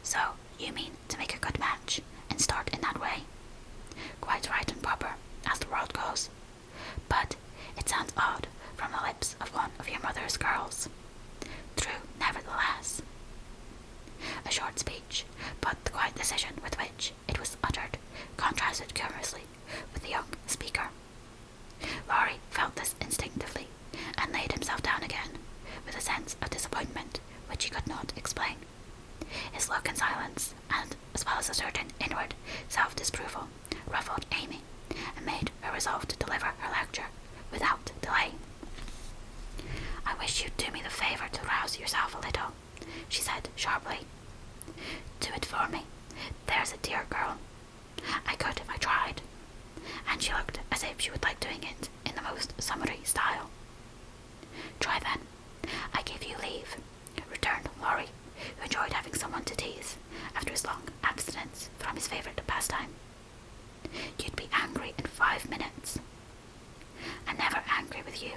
So, you mean to make a good match, and start in that way? Quite right and proper, as the world goes. But it sounds odd from the lips of one of your mother's girls. True, nevertheless. A short speech, but the quiet decision with which it was uttered contrasted curiously with the young speaker. Laurie felt this instinctively, and laid himself down again, with a sense of disappointment which he could not explain. His look and silence, and as well as a certain inward self-disapproval, ruffled Amy, and made her resolve to deliver her lecture without delay. I wish you'd do me the favour to rouse yourself a little, she said sharply. Do it for me, there's a dear girl. I could if I tried. And she looked as if she would like doing it in the most summary style. Try then. I give you leave, returned Laurie, who enjoyed having someone to tease after his long abstinence from his favourite pastime. You'd be angry in 5 minutes. I'm never angry with you.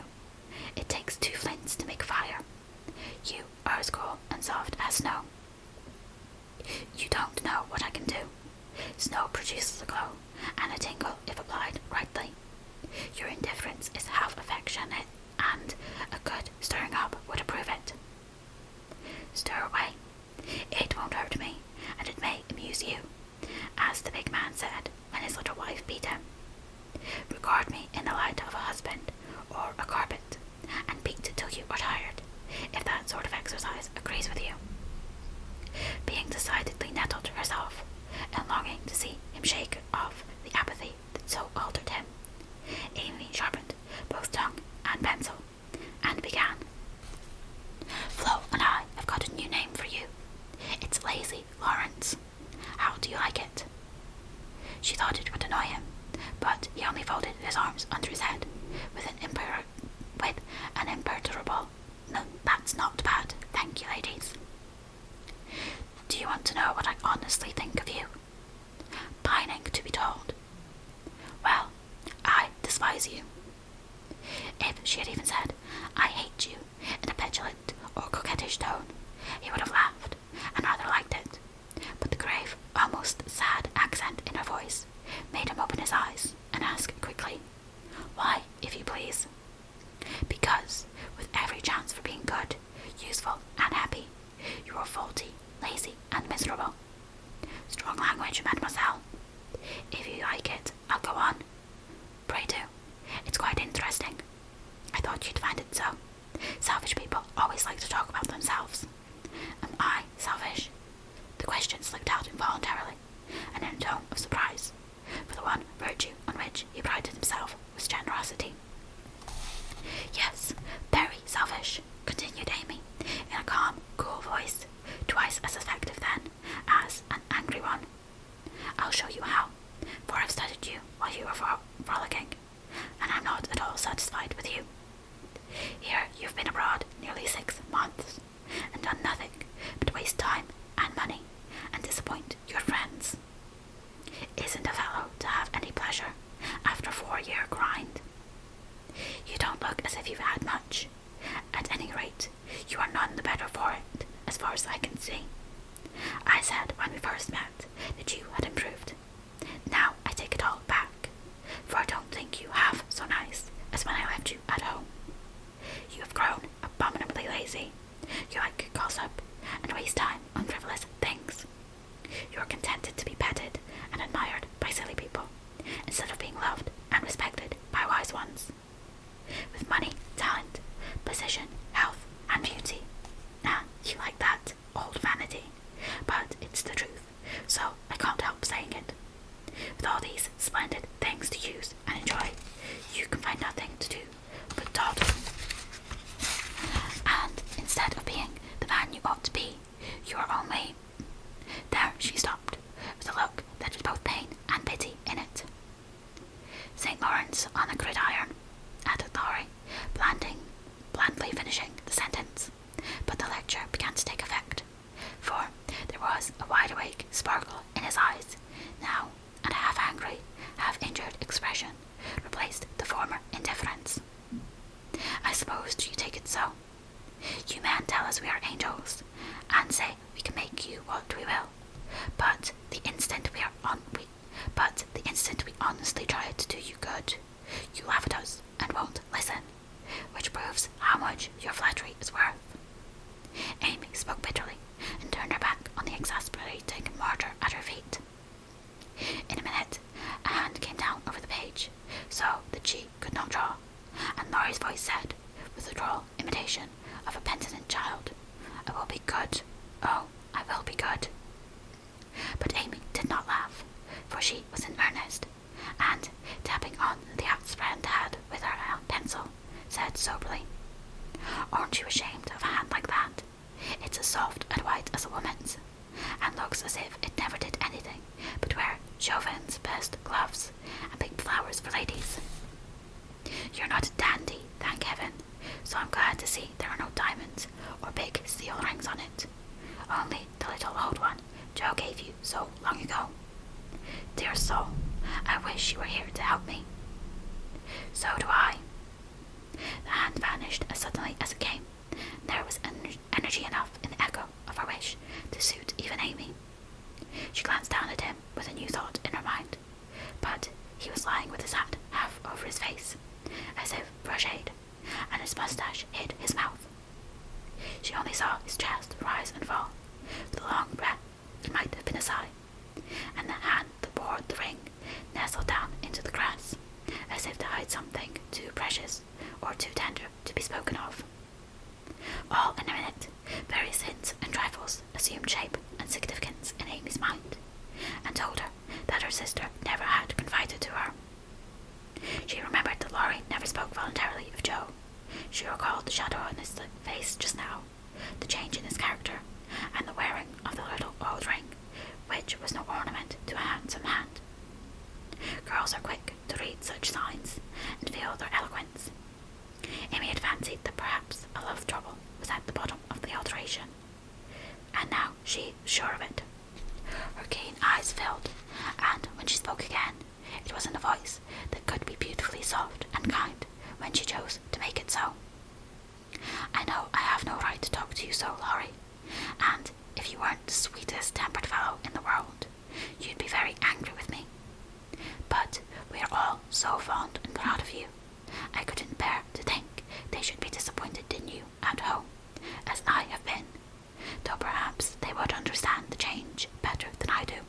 It takes 2 flints to make fire. You are as cool and soft as snow. You don't know what I can do. Snow produces a glow and a tingle if applied rightly. Your indifference is half affectionate, and a good stirring up would approve it. Stir away. It won't hurt me, and it may amuse you, as the big man said when his little wife beat him. Regard me in the light of a husband or a carpet, and beat till you are tired, if that sort of exercise agrees with you. Being decidedly nettled herself, and longing to see him shake off the apathy that so altered him, Amy sharpened both tongue and pencil, and began. Flo and I have got a new name for you. It's Lazy Lawrence. How do you like it? She thought it would annoy him, but he only folded his arms under his head with an imperturbable, "No, that's not bad, thank you, ladies." Do you want to know what I honestly think of you? Pining to be told. Well, I despise you. If she had even said, I hate you, in a petulant or coquettish tone, he would have laughed, and rather liked it. But the grave, almost sad accent in her voice made him open his eyes and ask quickly, Why, if you please? Because, with every chance for being good, useful, and happy, you are faulty, lazy, and miserable. Strong language, mademoiselle. If you like it, I'll go on. Pray do. It's quite interesting. I thought you'd find it so. Selfish people always like to talk about themselves. Am I selfish? The question slipped out involuntarily, and in a tone of surprise, for the one virtue on which he prided himself was generosity. Yes, very selfish, continued Amy, in a calm, cool voice, twice as effective then as an angry one. I'll show you how, for I've studied you while you were frolicking, and I'm not at all satisfied with you. Here you've been abroad nearly 6 months, and done nothing but waste time and money, and disappoint your friends. Isn't a fellow to have any pleasure after a 4-year grind? You don't look as if you've had much. You are none the better for it, as far as I can see. I said when we first met that you had improved. Now I take it all back, for I don't think you have so nice as when I left you at home. You have grown abominably lazy. You like gossip and waste time on frivolous things. You are contented to be petted and admired by silly people, instead of being loved and respected by wise ones. With money, talent, position, health, and beauty. You like that old vanity, but it's the truth, so I can't help saying it. With all these splendid things to use and enjoy, you can find nothing to do but dawdle. And instead of being the man you ought to be, you are only... There she stopped, with a look that had both pain and pity in it. St. Lawrence on a gridiron, added Laurie, blandly finishing the sentence. But the lecture began to take effect, for there was a wide-awake sparkle in his eyes now, and a half-angry, half-injured expression replaced the former indifference. I suppose you take it so. You men tell us we are angels, and say we can make you what we will, but the instant we honestly try to do you good, you laugh at us and won't listen, which proves how much your flattery is worth. Amy spoke bitterly and turned her back on the exasperating martyr at her feet. In a minute, a hand came down over the page, so that she could not draw, and Laurie's voice said, with a droll imitation of a penitent child, "I will be good. Oh, I will be good." But Amy did not laugh, for she was in earnest, and, tapping on the outspread head with her pencil, said soberly, "Aren't you ashamed of a hand like that? It's as soft and white as a woman's, and looks as if it never did anything but wear Chauvin's best gloves and big flowers for ladies. You're not a dandy, thank heaven, so I'm glad to see there are no diamonds or big seal rings on it, only the little old one Joe gave you so long ago. Dear soul, I wish you were here to help me." "So do I." The hand vanished as suddenly as it came. There was energy enough in the echo of her wish to suit even Amy. She glanced down at him with a new thought in her mind, but he was lying with his hat half over his face, as if for a shade, and his moustache hid his mouth. She only saw his chest rise and fall, with a long breath that might have been a sigh, and the hand that bore the ring nestled down into the grass, as if to hide something too precious or too tender to be spoken of. All in a minute, various hints and trifles assumed shape and significance in Amy's mind, and told her that her sister never had confided to her. She remembered that Laurie never spoke voluntarily of Joe. She recalled the shadow on his face just now, the change in his character, and the wearing of the little old ring, which was no ornament to a handsome hand. Girls are quick to read such signs and feel their eloquence. Amy had fancied that perhaps a love trouble was at the bottom of the alteration, and now she was sure of it. Her keen eyes filled, and when she spoke again, it was in a voice that could be beautifully soft and kind when she chose to make it so. "I know I have no right to talk to you so, Laurie, and if you weren't the sweetest tempered fellow in the world, you'd be very angry with me. But we are all so fond and proud of you, I couldn't bear to think they should be disappointed in you at home, as I have been, though perhaps they would understand the change better than I do."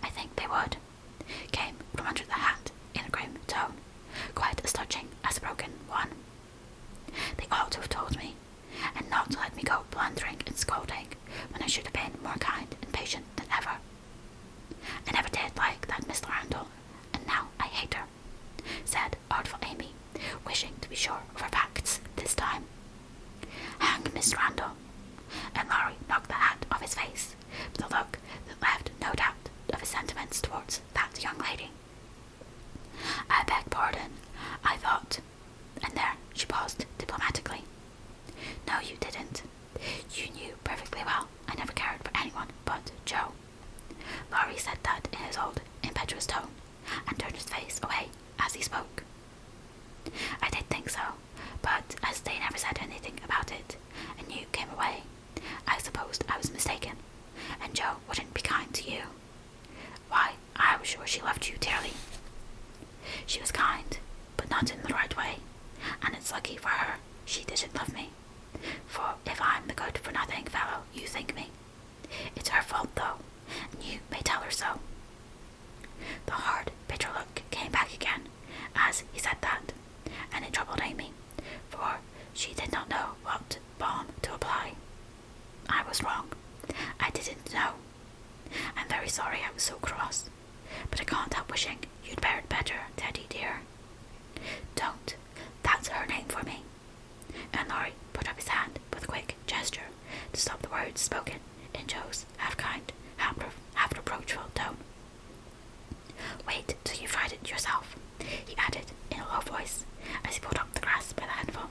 "I think they would," came from under the hat in a grim tone, quite as touching as a broken one. "They ought to have told me, and not to let me go blundering and scolding when I should have been more kind and patient than ever. I never did like that Miss Randall, and now I hate her," said artful Amy, wishing to be sure of her facts this time. "Hang Miss Randall," and Laurie knocked the hat off his face with a look that left no doubt of his sentiments towards that young lady. "I beg pardon, I thought—" and there she paused diplomatically. "No, you didn't. You knew perfectly well I never cared for anyone but Joe." Laurie said that in his old impetuous tone, and turned his face away as he spoke. "I did think so, but she didn't love me. For if I'm the good-for-nothing fellow you think me, it's her fault though, and you may tell her so. The hard, bitter look came back again as he said that, and it troubled Amy, for she did not know what balm to apply. I was wrong. I didn't know. I'm very sorry I was so cross, but I can't help wishing you'd bear it better, Teddy dear. Don't. That's her name for me. And Laurie put up his hand with a quick gesture to stop the words spoken in Joe's half-kind, half-reproachful tone. Wait till you've tried it yourself, he added in a low voice as he pulled up the grass by the handful.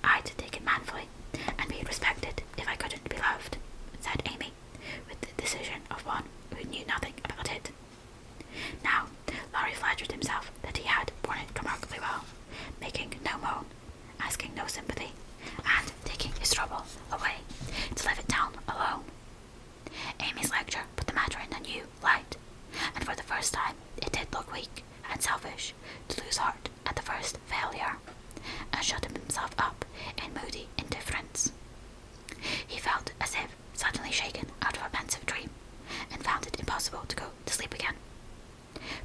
I'd take it manfully and be respected if I couldn't be loved, said Amy, with the decision of one who knew nothing about it. Now, Laurie flattered himself that he had borne it remarkably well, making no moan, asking no sympathy, and taking his trouble away to live it down alone. Amy's lecture put the matter in a new light, and for the first time it did look weak and selfish to lose heart at the first failure, and shut himself up in moody indifference. He felt as if suddenly shaken out of a pensive dream, and found it impossible to go to sleep again.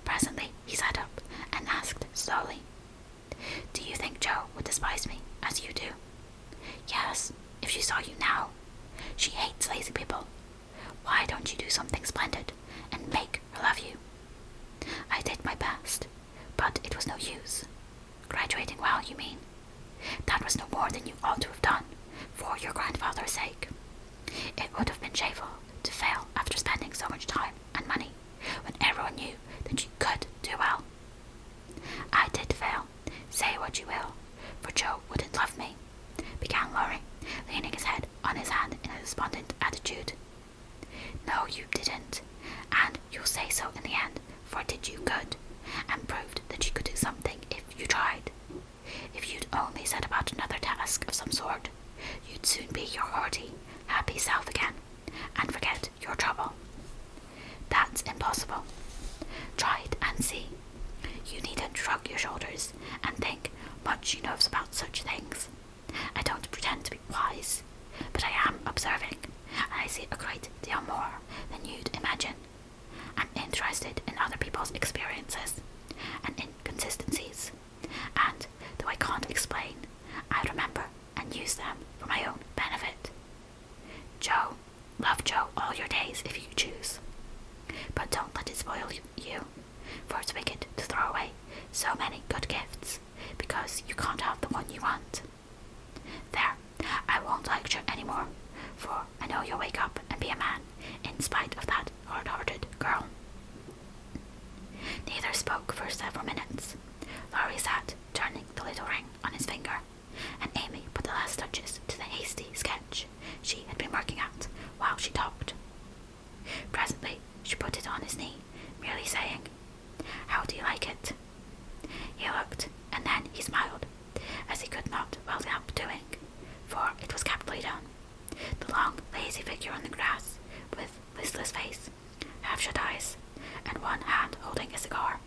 Presently he sat up and asked slowly, Do you think Jo would despise me as you do? Yes, if she saw you now. She hates lazy people. Why don't you do something splendid and make her love you? I did my best, but it was no use. Graduating well, you mean? That was no more than you ought to have done, for your grandfather's sake. It would have been shameful to fail after spending so much time and money, when everyone knew that you could do well. I did fail, say what you will, for Jo wouldn't love me, began Laurie, leaning his head on his hand in a despondent attitude. No, you didn't, and you'll say so in the end, for did you good, and proved that you could do something if you tried. If you'd only set about another task of some sort, you'd soon be your hearty, happy self again, and forget your trouble. That's impossible. Try it and see. You needn't shrug your shoulders and think much she knows about such things. I don't pretend to be wise, but I am observing, and I see a great deal more than you'd imagine. I'm interested in other people's experiences and inconsistencies, and though I can't explain, I remember and use them for my own benefit. Jo, love Jo all your days if you choose, but don't let it spoil you, for it's wicked to throw away so many good gifts because you can't have the one you want. There, I won't lecture any more, for I know you'll wake up and be a man in spite of that hard-hearted girl. Neither spoke for several minutes. Laurie sat turning the little ring on his finger, and Amy put the last touches to the hasty sketch she had been working at while she talked. Presently she put it on his knee, merely saying, How do you like it? He looked, and then he smiled, as he could not well help doing, for it was capitally done. The long, lazy figure on the grass, with listless face, half-shut eyes, and one hand holding a cigar,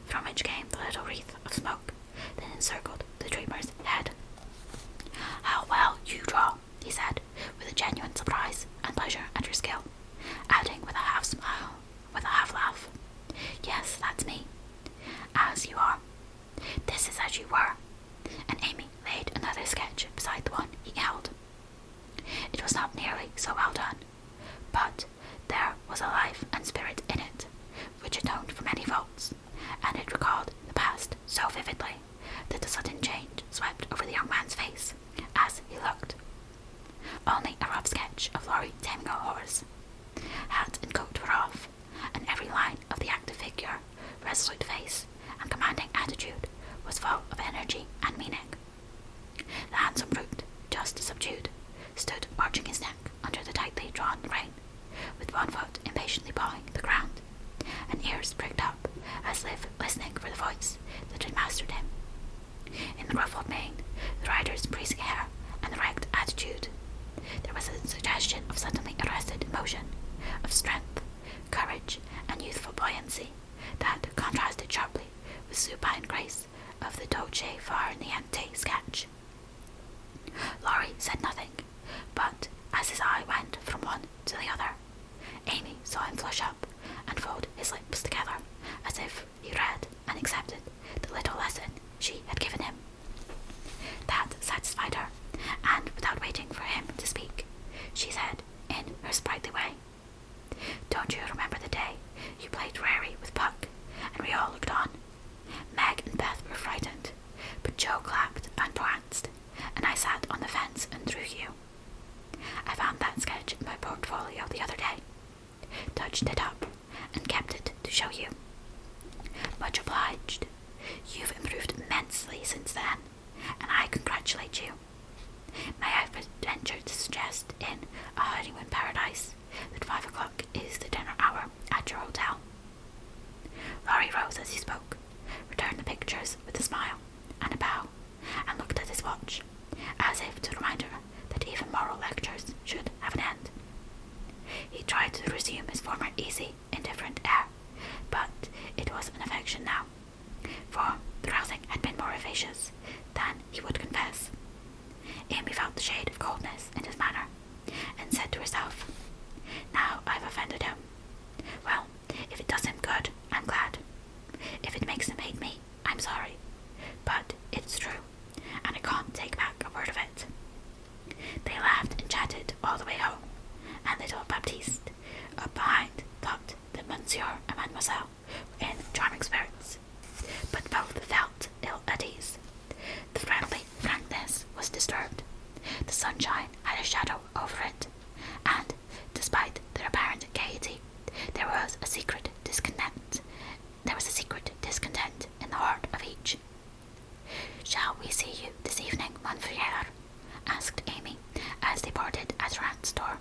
from which came the little wreath of smoke that encircled the dreamer's head. How well you draw, he said, with a genuine surprise and pleasure at her skill, adding with a half-smile, with a half-laugh, Yes, that's me. As you are. This is as you were. And Amy laid another sketch beside the one he held. It was not nearly so well done, but there was a life and spirit in it, which atoned for many faults, and it recalled the past so vividly that a sudden change swept over the young man's face as he looked. Only a rough sketch of Laurie taming a horse. Hat and coat were off, and every line of the active figure, resolute face, and commanding attitude was full of energy and meaning. The handsome brute, just subdued, stood arching his neck under the tightly drawn rein, with one foot impatiently pawing the ground, and ears pricked up as if listening for the voice that had mastered him. In the ruffled mane, the rider's breezy hair, and the erect attitude, there was a suggestion of suddenly arrested motion, of strength, courage, and youthful buoyancy that contrasted sharply with supine grace of the dolce far niente sketch. Don't you remember the day you played Rary with Puck and we all looked on? Meg and Beth were frightened, but Joe clapped and pranced, and I sat on the fence and threw you. I found that sketch in my portfolio the other day, touched it up, and kept it to show you. Much obliged. You've improved immensely since then, and I congratulate you. May I venture to suggest in A Honeymoon Paradise that 5 o'clock is the dinner hour at your hotel? Laurie rose as he spoke, returned the pictures with a smile and a bow, and looked at his watch, as if to remind her that even moral lectures should have an end. He tried to resume his former easy, indifferent air, but it was an affectation now, for the rousing had been more vivacious than he would confess. Amy felt the shade of coldness in his manner, and said to herself, "Now I've offended him. Well, if it does him good, I'm glad. If it makes him hate me, I'm sorry. But it's true, and I can't take back a word of it." They laughed and chatted all the way home, and little Baptiste, up behind, thought that Monsieur and Mademoiselle were in charming spirits, but both felt ill at ease. The friendly frankness was disturbed. The sunshine had a shadow over it, and, despite their apparent gaiety, there was a secret discontent. In the heart of each. "Shall we see you this evening, Montfrier?" asked Amy, as they parted at her aunt's door.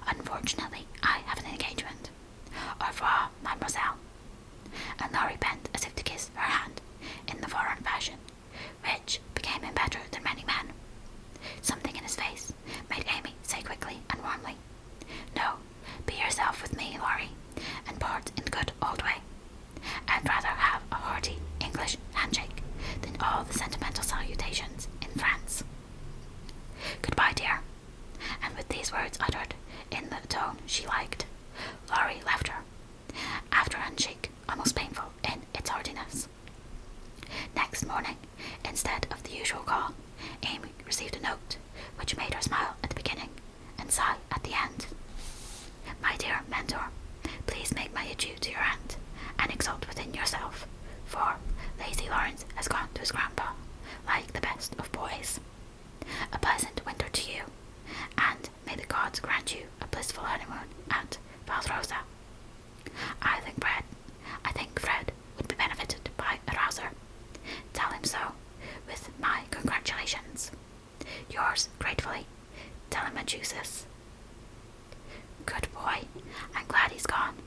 "Unfortunately, I have an engagement. Au revoir, mademoiselle." And Laurie bent as if to kiss her hand, in the foreign fashion, which became him better than many men. Something in his face made Amy say quickly and warmly, "No, be yourself with me, Laurie, and part in the good old way. I'd rather have a hearty English handshake than all the sentimental salutations in France. Goodbye, dear." And with these words uttered in the tone she liked, Laurie left her, after a handshake almost painful in its heartiness. Next morning, instead of the usual call, Amy received a note which made her smile at the beginning and sigh at the end. "My dear mentor, please make my adieu to your aunt, and exult within yourself, for lazy Lawrence has gone to his grandpa, like the best of boys. A pleasant winter to you, and may the gods grant you a blissful honeymoon at Valrosa. I think Fred would be benefited by a rouser. Tell him so, with my congratulations. Yours gratefully, Telemachusis." "Good boy. I'm glad he's gone.